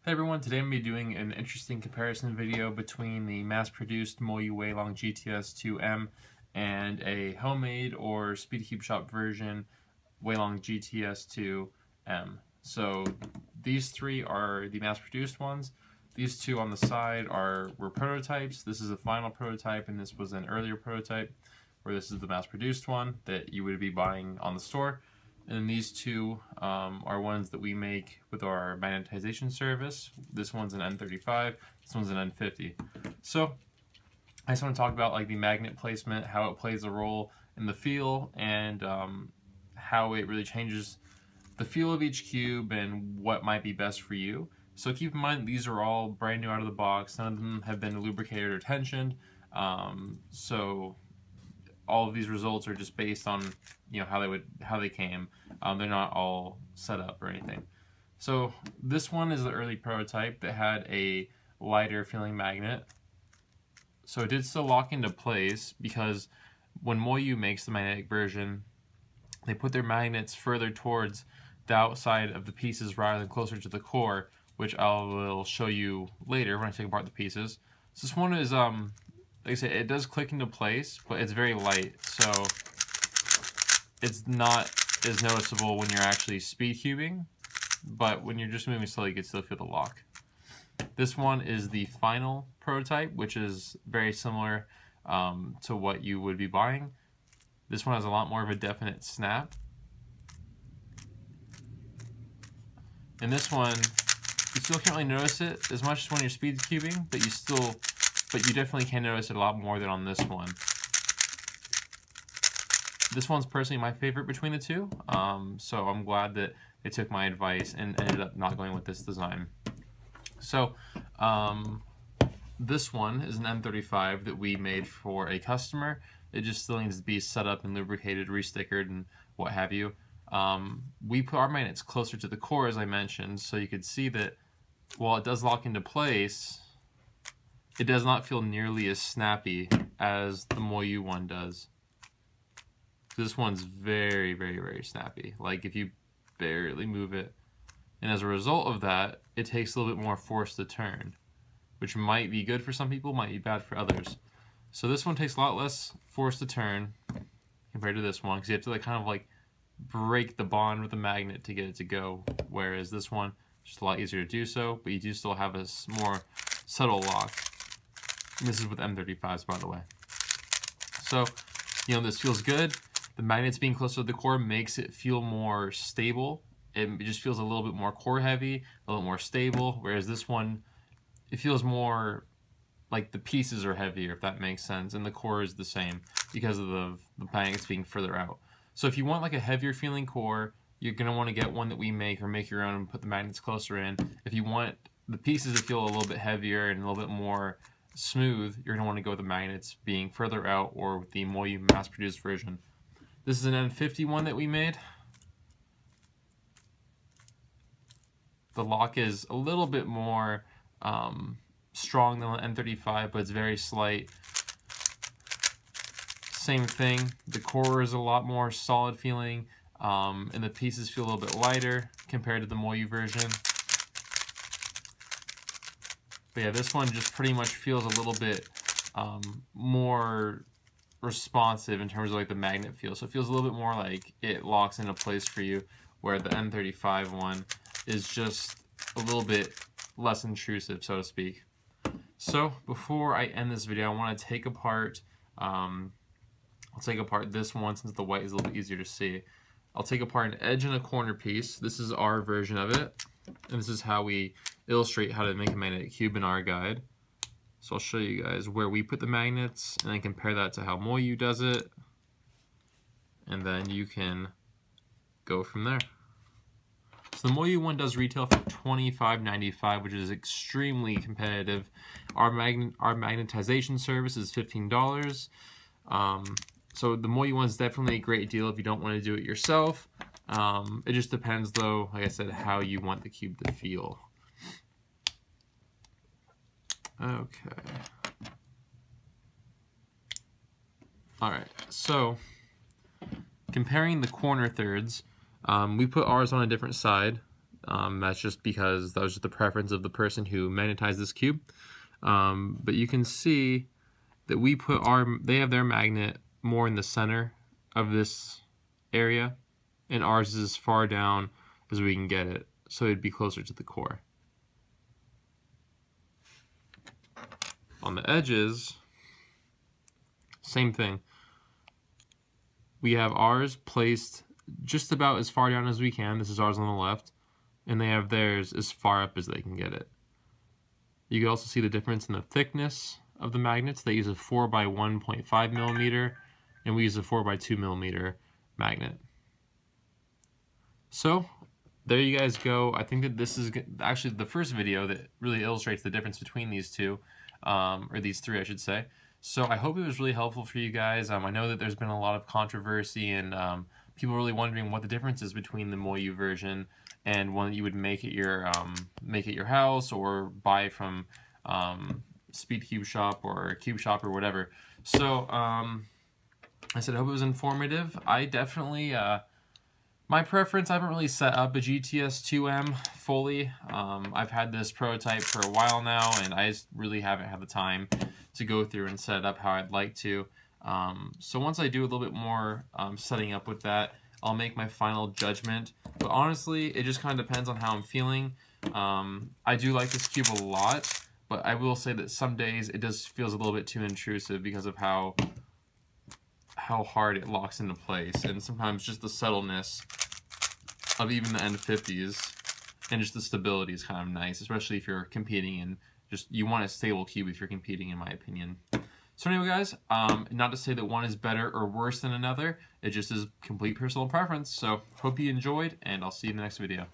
Hey everyone, today I'm going to be doing an interesting comparison video between the mass-produced MoYu Weilong GTS2M and a homemade or Speed Cube Shop version Weilong GTS2M. So these three are the mass-produced ones. These two on the side were prototypes. This is a final prototype and this was an earlier prototype, where this is the mass-produced one that you would be buying on the store. And then these two are ones that we make with our magnetization service. This one's an N35, this one's an N50. So I just want to talk about like the magnet placement, how it plays a role in the feel, and how it really changes the feel of each cube and what might be best for you. So keep in mind these are all brand new out of the box. None of them have been lubricated or tensioned. So all of these results are just based on how they came. They're not all set up or anything. So this one is the early prototype that had a lighter feeling magnet. So it did still lock into place because when MoYu makes the magnetic version, they put their magnets further towards the outside of the pieces rather than closer to the core, which I will show you later when I take apart the pieces. So this one is like I said, it does click into place, but it's very light, so it's not as noticeable when you're actually speed cubing, but when you're just moving slowly, you can still feel the lock. This one is the final prototype, which is very similar to what you would be buying. This one has a lot more of a definite snap. And this one, you still can't really notice it as much as when you're speed cubing, but you definitely can notice it a lot more than on this one. This one's personally my favorite between the two, so I'm glad that they took my advice and ended up not going with this design. So this one is an M35 that we made for a customer. It just still needs to be set up and lubricated, restickered, and what have you. We put our magnets closer to the core, as I mentioned, so you could see that while it does lock into place, it does not feel nearly as snappy as the MoYu one does. This one's very, very, very snappy. Like if you barely move it. And as a result of that, it takes a little bit more force to turn, which might be good for some people, might be bad for others. So this one takes a lot less force to turn compared to this one, because you have to kind of break the bond with the magnet to get it to go. Whereas this one, just a lot easier to do so, but you do still have a more subtle lock. And this is with M35s, by the way. So, this feels good. The magnets being closer to the core makes it feel more stable. It just feels a little bit more core heavy, a little more stable, whereas this one, it feels more like the pieces are heavier, if that makes sense, and the core is the same because of the magnets being further out. So if you want like a heavier feeling core, you're going to want to get one that we make or make your own and put the magnets closer in. If you want the pieces to feel a little bit heavier and a little bit more smooth, you're going to want to go with the magnets being further out or with the MoYu mass-produced version. This is an N50 one that we made. The lock is a little bit more strong than the N35, but it's very slight. Same thing, the core is a lot more solid feeling, and the pieces feel a little bit lighter compared to the MoYu version. But yeah, this one just pretty much feels a little bit more responsive in terms of like the magnet feel. So it feels a little bit more like it locks into place for you, where the N35 one is just a little bit less intrusive, so to speak. So before I end this video, I want to take apart, I'll take apart this one since the white is a little bit easier to see. I'll take apart an edge and a corner piece. This is our version of it, and this is how we illustrate how to make a magnetic cube in our guide. So I'll show you guys where we put the magnets and then compare that to how MoYu does it, and then you can go from there. So the MoYu one does retail for $25.95, which is extremely competitive. Our magnetization service is $15. So the MoYu one is definitely a great deal if you don't want to do it yourself. It just depends, though, like I said, how you want the cube to feel. Okay. Alright, so comparing the corner thirds, we put ours on a different side. That's just because that was just the preference of the person who magnetized this cube. But you can see that we put they have their magnet more in the center of this area, and ours is as far down as we can get it, so it'd be closer to the core. On the edges, same thing. We have ours placed just about as far down as we can. This is ours on the left, and they have theirs as far up as they can get it. You can also see the difference in the thickness of the magnets. They use a 4 by 1.5 millimeter, and we use a 4 by 2 millimeter magnet. So there you guys go. I think that this is actually the first video that really illustrates the difference between these two, or these three, I should say. So I hope it was really helpful for you guys. I know that there's been a lot of controversy and people really wondering what the difference is between the MoYu version and one that you would make at your house or buy from Speed Cube Shop or Cube Shop or whatever. So I said I hope it was informative. I definitely my preference, I haven't really set up a GTS2M fully. I've had this prototype for a while now, and I just really haven't had the time to go through and set it up how I'd like to. So once I do a little bit more setting up with that, I'll make my final judgment. But honestly, it just kind of depends on how I'm feeling. I do like this cube a lot, but I will say that some days it just feels a little bit too intrusive because of how hard it locks into place, and sometimes just the subtleness of even the N50s and just the stability is kind of nice, especially if you're competing and just you want a stable cube if you're competing, in my opinion. So anyway, guys, not to say that one is better or worse than another, it just is complete personal preference. So hope you enjoyed, and I'll see you in the next video.